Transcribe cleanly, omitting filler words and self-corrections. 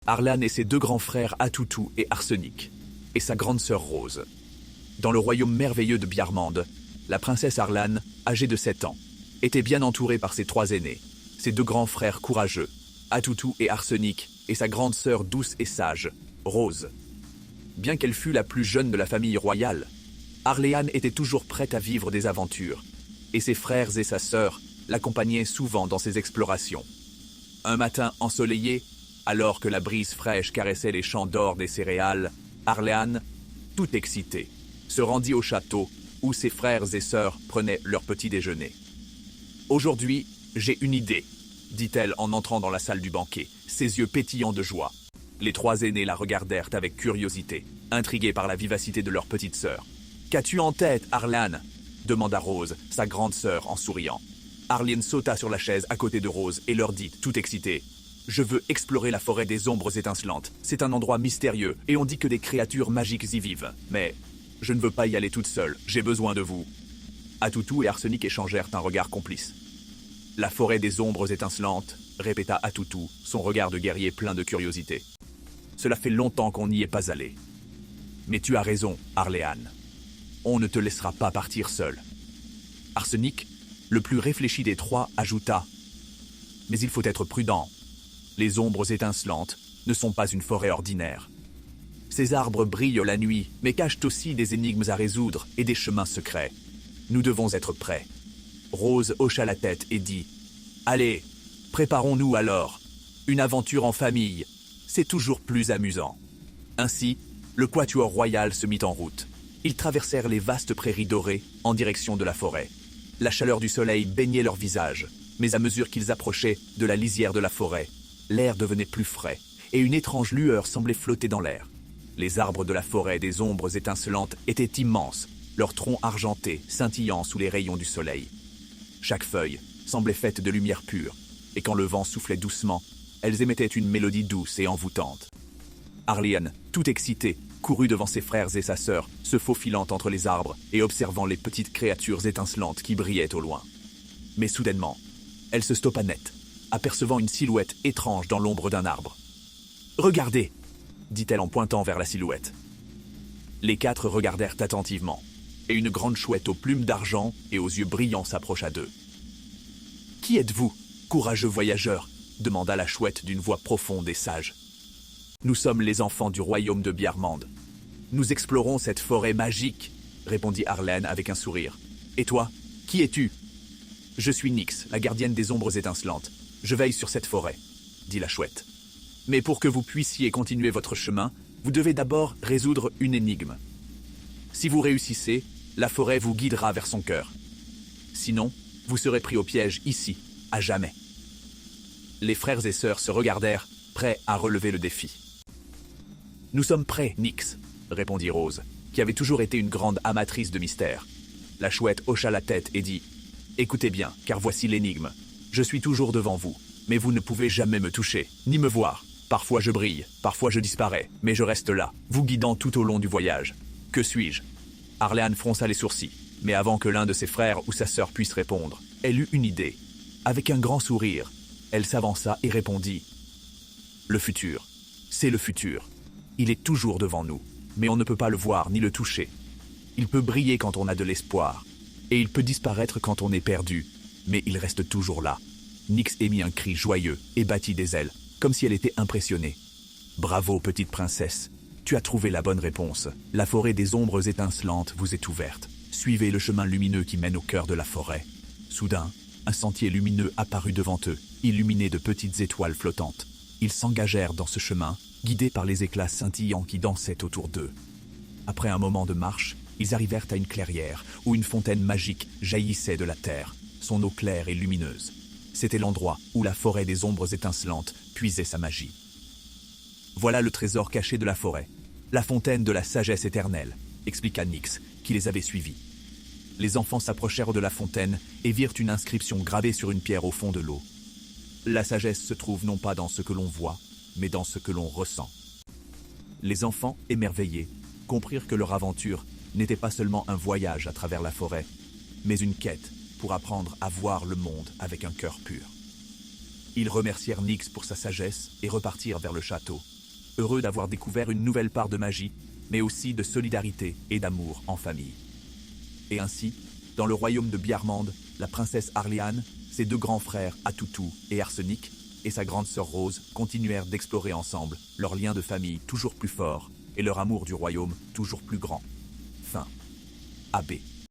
Arlan et ses deux grands frères Atoutou et Arsenic, et sa grande sœur Rose. Dans le royaume merveilleux de Bjarmande, la princesse Arlan, âgée de 7 ans, était bien entourée par ses 3 aînés, ses 2 grands frères courageux, Atoutou et Arsenic, et sa grande sœur douce et sage, Rose. Bien qu'elle fût la plus jeune de la famille royale, Arléane était toujours prête à vivre des aventures, et ses frères et sa sœur l'accompagnaient souvent dans ses explorations. Un matin ensoleillé, alors que la brise fraîche caressait les champs d'or des céréales, Arléane, tout excitée, se rendit au château où ses frères et sœurs prenaient leur petit déjeuner. « Aujourd'hui, j'ai une idée », dit-elle en entrant dans la salle du banquet, ses yeux pétillants de joie. Les 3 aînés la regardèrent avec curiosité, intrigués par la vivacité de leur petite sœur. « Qu'as-tu en tête, Arléane ?» demanda Rose, sa grande sœur, en souriant. Arléane sauta sur la chaise à côté de Rose et leur dit, tout excitée, « Je veux explorer la forêt des ombres étincelantes. C'est un endroit mystérieux et on dit que des créatures magiques y vivent. Mais je ne veux pas y aller toute seule, j'ai besoin de vous. » Atoutou et Arsenic échangèrent un regard complice. « La forêt des ombres étincelantes » répéta Atoutou, son regard de guerrier plein de curiosité. « Cela fait longtemps qu'on n'y est pas allé. Mais tu as raison, Arléane. On ne te laissera pas partir seul. » Arsenic, le plus réfléchi des 3, ajouta « Mais il faut être prudent. Les ombres étincelantes ne sont pas une forêt ordinaire. Ces arbres brillent la nuit, mais cachent aussi des énigmes à résoudre et des chemins secrets. Nous devons être prêts. » Rose hocha la tête et dit « Allez, préparons-nous alors. Une aventure en famille, c'est toujours plus amusant. » Ainsi, le quatuor royal se mit en route. Ils traversèrent les vastes prairies dorées en direction de la forêt. La chaleur du soleil baignait leurs visages, mais à mesure qu'ils approchaient de la lisière de la forêt, l'air devenait plus frais et une étrange lueur semblait flotter dans l'air. Les arbres de la forêt des ombres étincelantes étaient immenses, leurs troncs argentés scintillant sous les rayons du soleil. Chaque feuille semblait faite de lumière pure, et quand le vent soufflait doucement, elles émettaient une mélodie douce et envoûtante. Arléane, tout excitée, courut devant ses frères et sa sœur, se faufilant entre les arbres et observant les petites créatures étincelantes qui brillaient au loin. Mais soudainement, elle se stoppa net, apercevant une silhouette étrange dans l'ombre d'un arbre. « Regardez !» dit-elle en pointant vers la silhouette. Les 4 regardèrent attentivement, et une grande chouette aux plumes d'argent et aux yeux brillants s'approcha d'eux. « Qui êtes-vous, courageux voyageur ?» demanda la chouette d'une voix profonde et sage. « Nous sommes les enfants du royaume de Bjarmande. Nous explorons cette forêt magique, » répondit Arléane avec un sourire. « Et toi, qui es-tu ?»« Je suis Nyx, la gardienne des ombres étincelantes. Je veille sur cette forêt, » dit la chouette. « Mais pour que vous puissiez continuer votre chemin, vous devez d'abord résoudre une énigme. Si vous réussissez, la forêt vous guidera vers son cœur. Sinon, vous serez pris au piège ici, à jamais. » Les frères et sœurs se regardèrent, prêts à relever le défi. « Nous sommes prêts, Nyx, » répondit Rose, qui avait toujours été une grande amatrice de mystère. La chouette hocha la tête et dit « Écoutez bien, car voici l'énigme. Je suis toujours devant vous, mais vous ne pouvez jamais me toucher, ni me voir. Parfois je brille, parfois je disparais, mais je reste là, vous guidant tout au long du voyage. Que suis-je » Arléane fronça les sourcils, mais avant que l'un de ses frères ou sa sœur puisse répondre, elle eut une idée. Avec un grand sourire, elle s'avança et répondit « Le futur, c'est le futur. Il est toujours devant nous, mais on ne peut pas le voir ni le toucher. Il peut briller quand on a de l'espoir, et il peut disparaître quand on est perdu, mais il reste toujours là. » Nyx émit un cri joyeux et battit des ailes, comme si elle était impressionnée. « Bravo, petite princesse, tu as trouvé la bonne réponse. La forêt des ombres étincelantes vous est ouverte. Suivez le chemin lumineux qui mène au cœur de la forêt. » Soudain, un sentier lumineux apparut devant eux, illuminé de petites étoiles flottantes. Ils s'engagèrent dans ce chemin, guidés par les éclats scintillants qui dansaient autour d'eux. Après un moment de marche, ils arrivèrent à une clairière où une fontaine magique jaillissait de la terre, son eau claire et lumineuse. C'était l'endroit où la forêt des ombres étincelantes puisait sa magie. Voilà le trésor caché de la forêt, la fontaine de la sagesse éternelle, expliqua Nyx, qui les avait suivis. Les enfants s'approchèrent de la fontaine et virent une inscription gravée sur une pierre au fond de l'eau. La sagesse se trouve non pas dans ce que l'on voit, mais dans ce que l'on ressent. Les enfants, émerveillés, comprirent que leur aventure n'était pas seulement un voyage à travers la forêt, mais une quête pour apprendre à voir le monde avec un cœur pur. Ils remercièrent Nyx pour sa sagesse et repartirent vers le château, heureux d'avoir découvert une nouvelle part de magie, mais aussi de solidarité et d'amour en famille. Et ainsi, dans le royaume de Biarmande, la princesse Arléane, ses deux grands frères Atoutou et Arsenic, et sa grande sœur Rose continuèrent d'explorer ensemble leur lien de famille toujours plus fort et leur amour du royaume toujours plus grand. Fin. AB.